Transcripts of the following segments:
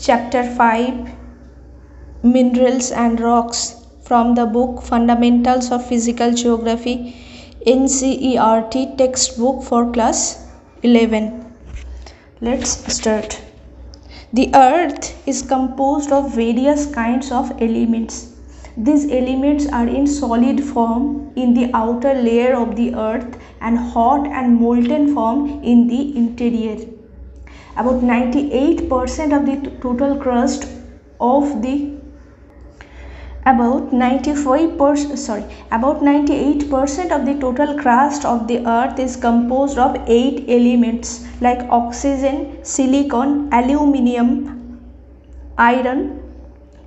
Chapter 5 Minerals and Rocks from the book Fundamentals of Physical Geography, NCERT textbook for class 11. Let's start. The earth is composed of various kinds of elements. These elements are in solid form in the outer layer of the earth and hot and molten form in the interior. About 98% of the total crust of the about 98% of the total crust of the earth is composed of 8 elements like oxygen, silicon, aluminium, iron,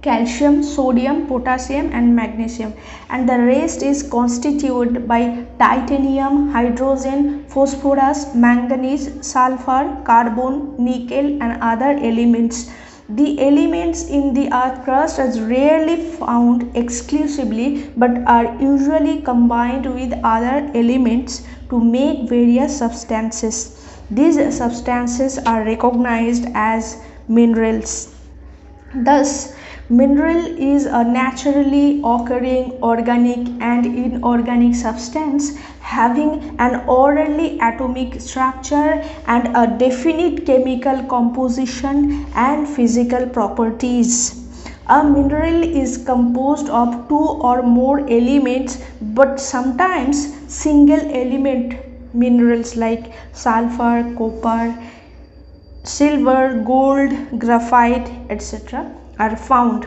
calcium, sodium, potassium and magnesium, and the rest is constituted by titanium, hydrogen, phosphorus, manganese, sulfur, carbon, nickel and other elements. The elements in the earth crust are rarely found exclusively but are usually combined with other elements to make various substances. These substances are recognized as minerals. Thus, mineral is a naturally occurring organic and inorganic substance having an orderly atomic structure and a definite chemical composition and physical properties. A mineral is composed of 2 or more elements, but sometimes single element minerals like sulfur, copper, silver, gold, graphite, etc. are found.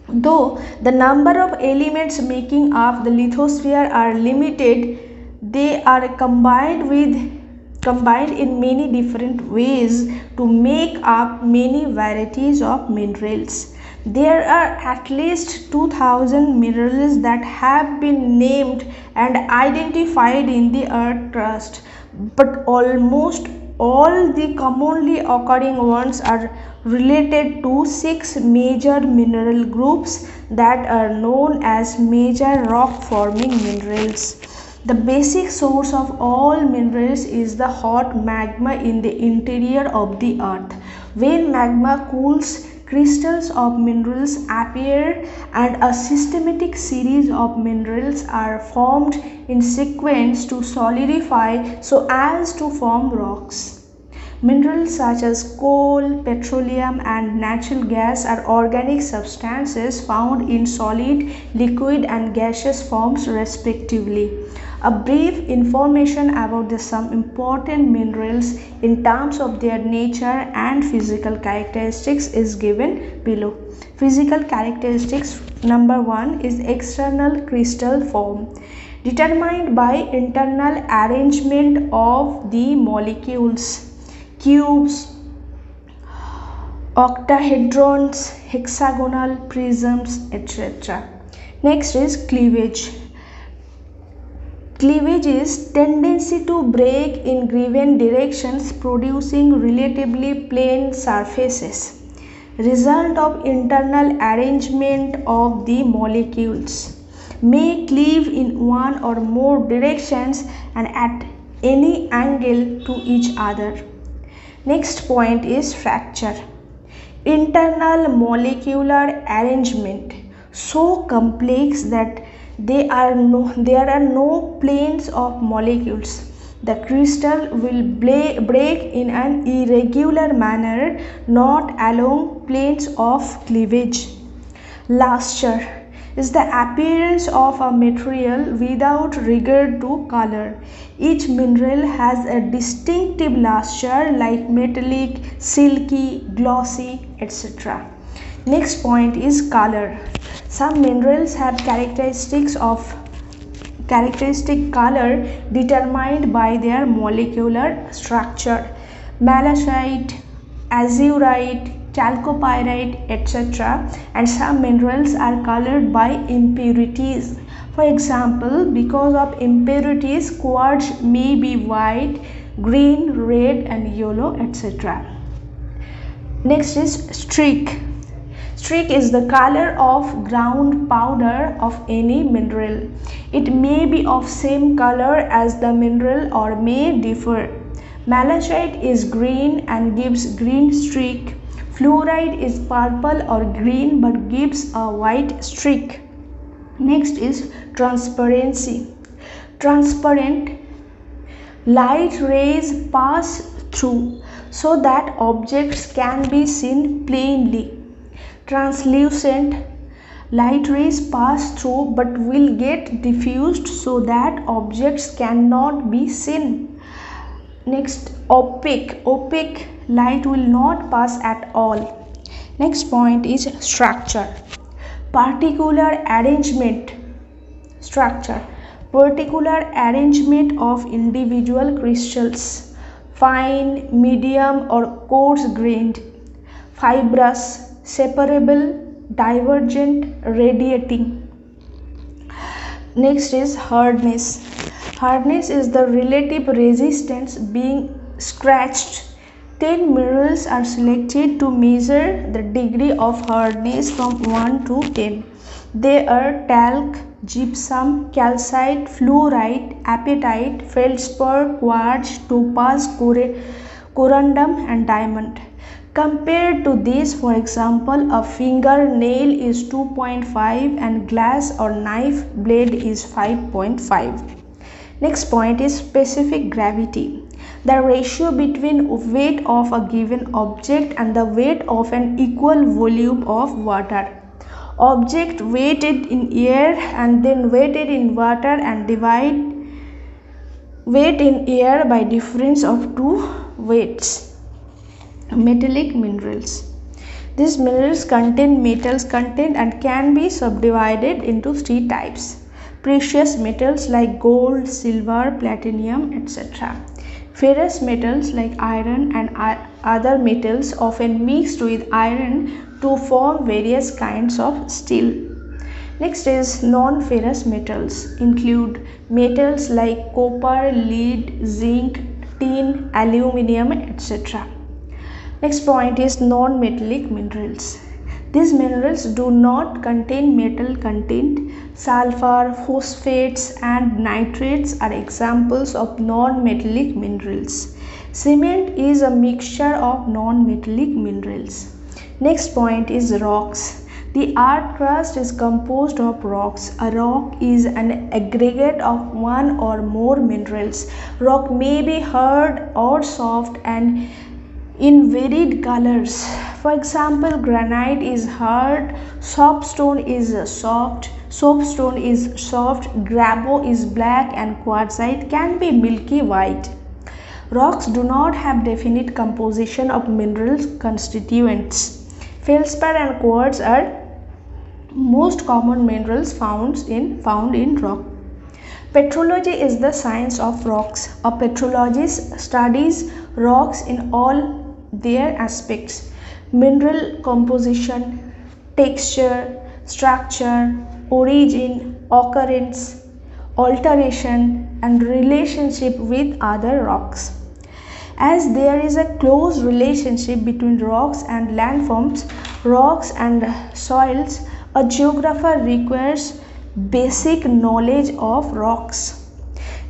Though the number of elements making up the lithosphere are limited, they are combined in many different ways to make up many varieties of minerals. There are at least 2000 minerals that have been named and identified in the earth crust, but almost all the commonly occurring ones are related to 6 major mineral groups that are known as major rock forming minerals. The basic source of all minerals is the hot magma in the interior of the earth. When magma cools, crystals of minerals appear and a systematic series of minerals are formed in sequence to solidify so as to form rocks. Minerals such as coal, petroleum and natural gas are organic substances found in solid, liquid and gaseous forms respectively. A brief information about some important minerals in terms of their nature and physical characteristics is given below. Physical characteristics number 1 is external crystal form, determined by internal arrangement of the molecules. Cubes, octahedrons, hexagonal prisms, etc. Next is cleavage. Cleavage is tendency to break in given directions producing relatively plane surfaces. Result of internal arrangement of the molecules. May cleave in one or more directions and at any angle to each other. Next point is fracture. Internal molecular arrangement so complex that there are no planes of molecules. The crystal will break in an irregular manner, not along planes of cleavage. Luster is the appearance of a material without regard to color. Each mineral has a distinctive luster like metallic, silky, glossy, etc. Next point is color. Some minerals have characteristic color determined by their molecular structure. Malachite, azurite, chalcopyrite, etc. and some minerals are colored by impurities. For example, because of impurities, quartz may be white, green, red and yellow, etc. Next is streak. Streak is the color of ground powder of any mineral. It may be of same color as the mineral or may differ. Malachite is green and gives green streak. Fluoride is purple or green but gives a white streak. Next is transparency. Transparent, light rays pass through so that objects can be seen plainly. Translucent, light rays pass through but will get diffused so that objects cannot be seen. Next, opaque. Opaque, light will not pass at all. Next point is structure. Particular arrangement. Structure. Particular arrangement of individual crystals, fine, medium or coarse grained, fibrous, separable, divergent, radiating. Next is hardness. Hardness is the relative resistance being scratched. 10 minerals are selected to measure the degree of hardness from 1 to 10. They are talc, gypsum, calcite, fluorite, apatite, feldspar, quartz, topaz, corundum and diamond. Compared to this, for example, a fingernail is 2.5 and glass or knife blade is 5.5. Next point is specific gravity. The ratio between weight of a given object and the weight of an equal volume of water. Object weighted in air and then weighted in water and divide weight in air by difference of two weights. Metallic minerals. These minerals contain metals content and can be subdivided into three types. Precious metals like gold, silver, platinum, etc. Ferrous metals like iron and other metals often mixed with iron to form various kinds of steel. Next is non-ferrous metals. Include metals like copper, lead, zinc, tin, aluminium, etc. Next point is non-metallic minerals. These minerals do not contain metal content. Sulfur, phosphates and nitrates are examples of non-metallic minerals. Cement is a mixture of non-metallic minerals. Next point is rocks. The earth crust is composed of rocks. A rock is an aggregate of one or more minerals. Rock may be hard or soft and in varied colors. For example, granite is hard, soapstone is soft, gravel is black and quartzite can be milky white. Rocks do not have definite composition of mineral constituents. Feldspar and quartz are most common minerals found in rock. Petrology is the science of rocks. A petrologist studies rocks in all their aspects: mineral composition, texture, structure, origin, occurrence, alteration, and relationship with other rocks. As there is a close relationship between rocks and landforms, rocks and soils, a geographer requires basic knowledge of rocks.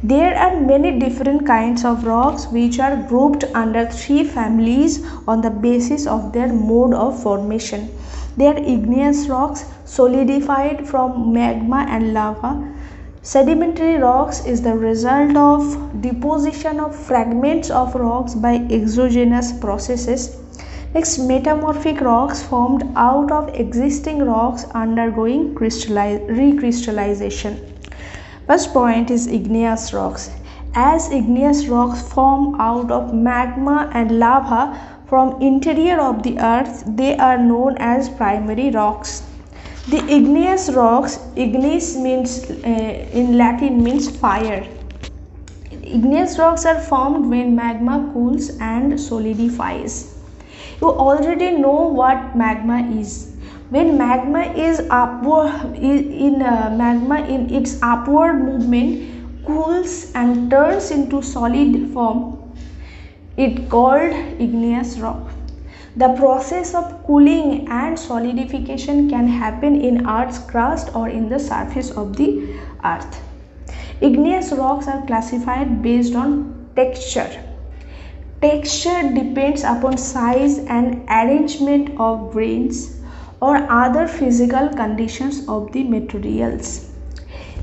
There are many different kinds of rocks which are grouped under three families on the basis of their mode of formation. They are igneous rocks, solidified from magma and lava. Sedimentary rocks is the result of deposition of fragments of rocks by exogenous processes. Next, metamorphic rocks formed out of existing rocks undergoing recrystallization. First point is igneous rocks. As igneous rocks form out of magma and lava from interior of the earth, they are known as primary rocks. The igneous rocks, igneous means in Latin means fire. Igneous rocks are formed when magma cools and solidifies. You already know what magma is. When magma is upward, magma in its upward movement cools and turns into solid form, it called igneous rock. The process of cooling and solidification can happen in Earth's crust or in the surface of the Earth. Igneous rocks are classified based on texture. Texture depends upon size and arrangement of grains or other physical conditions of the materials.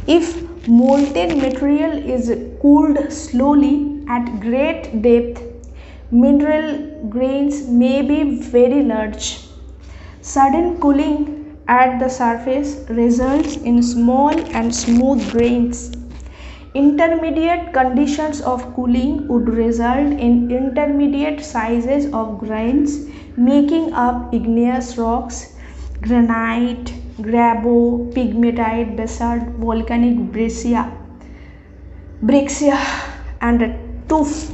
If molten material is cooled slowly at great depth, mineral grains may be very large. Sudden cooling at the surface results in small and smooth grains. Intermediate conditions of cooling would result in intermediate sizes of grains, making up igneous rocks, granite, grabo, pegmatite, basalt, volcanic breccia, and tuff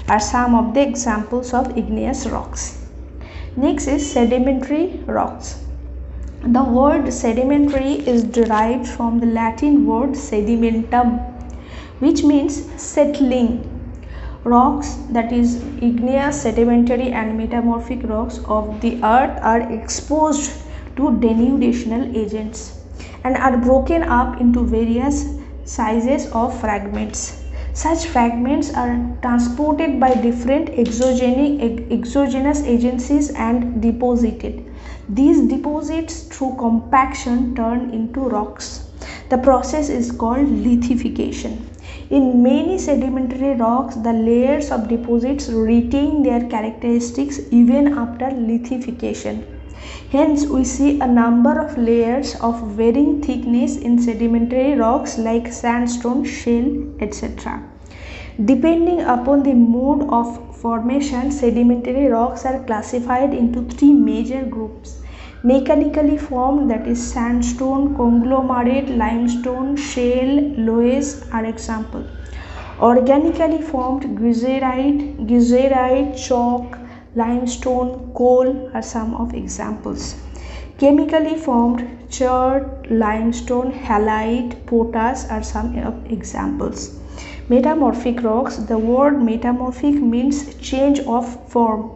are some of the examples of igneous rocks. Next is sedimentary rocks. The word sedimentary is derived from the Latin word sedimentum, which means settling. Rocks, that is igneous, sedimentary and metamorphic rocks of the earth, are exposed to denudational agents and are broken up into various sizes of fragments. Such fragments are transported by different exogenous agencies and deposited. These deposits through compaction turn into rocks. The process is called lithification. In many sedimentary rocks, the layers of deposits retain their characteristics even after lithification. Hence, we see a number of layers of varying thickness in sedimentary rocks like sandstone, shale, etc. Depending upon the mode of formation, sedimentary rocks are classified into three major groups. Mechanically formed, that is sandstone, conglomerate, limestone, shale, loess are example. Organically formed, geyserite, chalk, limestone, coal are some of examples. Chemically formed, chert, limestone, halite, potash are some of examples. Metamorphic rocks, the word metamorphic means change of form.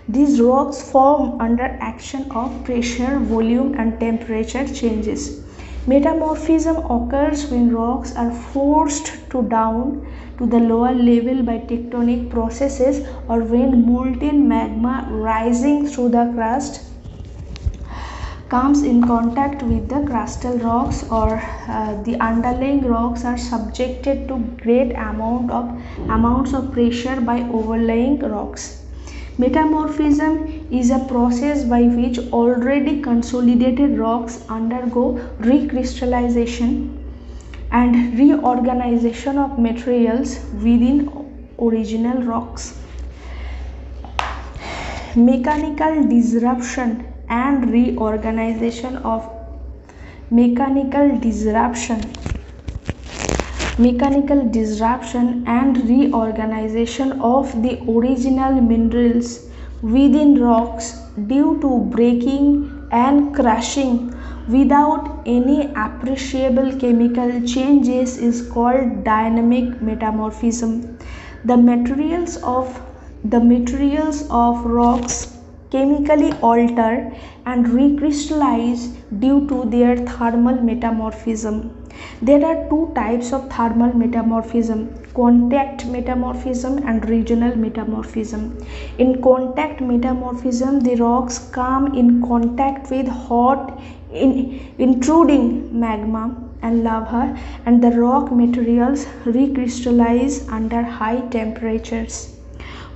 These rocks form under action of pressure, volume and temperature changes. Metamorphism occurs when rocks are forced down to the lower level by tectonic processes or when molten magma rising through the crust comes in contact with the crustal rocks, or the underlying rocks are subjected to great amounts of pressure by overlying rocks. Metamorphism is a process by which already consolidated rocks undergo recrystallization and reorganization of materials within original rocks. Mechanical disruption and reorganization of the original minerals within rocks due to breaking and crushing without any appreciable chemical changes is called dynamic metamorphism. The materials of rocks chemically alter and recrystallize due to their thermal metamorphism. There are two types of thermal metamorphism: contact metamorphism and regional metamorphism. In contact metamorphism, the rocks come in contact with hot intruding magma and lava, and the rock materials recrystallize under high temperatures.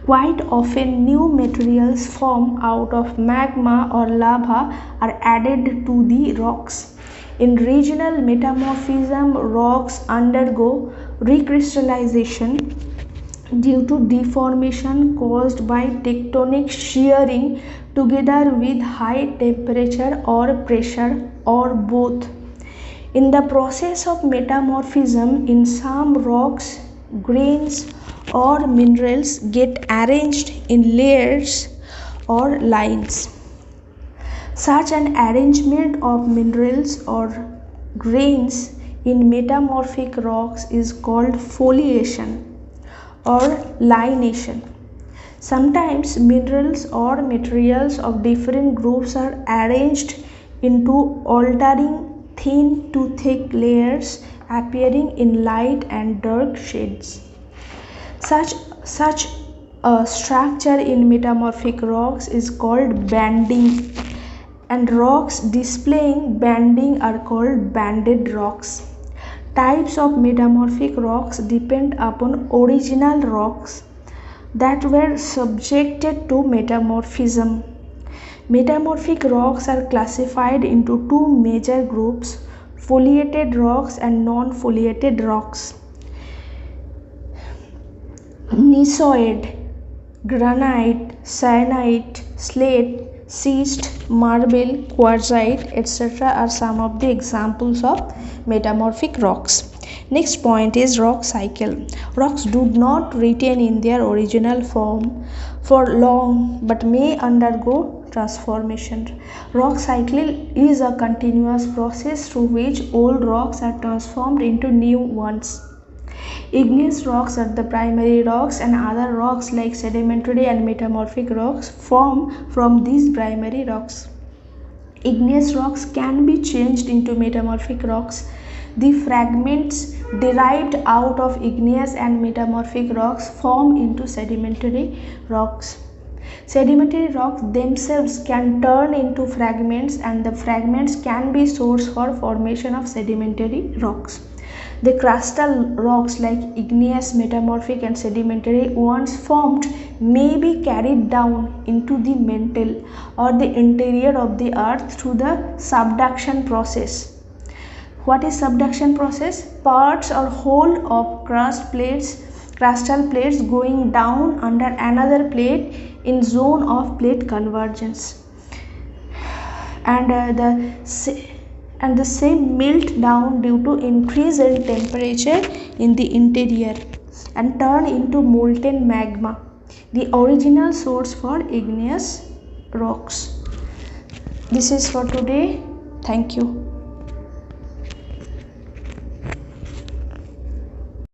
Quite often, new materials formed out of magma or lava are added to the rocks. In regional metamorphism, rocks undergo recrystallization due to deformation caused by tectonic shearing together with high temperature or pressure, or both. In the process of metamorphism, in some rocks, grains or minerals get arranged in layers or lines. Such an arrangement of minerals or grains in metamorphic rocks is called foliation or lineation. Sometimes minerals or materials of different groups are arranged into altering thin to thick layers appearing in light and dark shades. Such A structure in metamorphic rocks is called banding, and rocks displaying banding are called banded rocks. Types of metamorphic rocks depend upon original rocks that were subjected to metamorphism. Metamorphic rocks are classified into two major groups: foliated rocks and non-foliated rocks. Gneissoid, granite, syenite, slate, schist, marble, quartzite, etc. are some of the examples of metamorphic rocks. Next point is rock cycle. Rocks do not retain in their original form for long but may undergo transformation. Rock cycle is a continuous process through which old rocks are transformed into new ones. Igneous rocks are the primary rocks, and other rocks like sedimentary and metamorphic rocks form from these primary rocks. Igneous rocks can be changed into metamorphic rocks. The fragments derived out of igneous and metamorphic rocks form into sedimentary rocks. Sedimentary rocks themselves can turn into fragments, and the fragments can be source for formation of sedimentary rocks. The crustal rocks like igneous, metamorphic and sedimentary once formed may be carried down into the mantle or the interior of the earth through the subduction process. What is subduction process? Parts or whole of crustal plates going down under another plate in zone of plate convergence, and the same melt down due to increase in temperature in the interior and turn into molten magma, the original source for igneous rocks. This is for today. Thank you.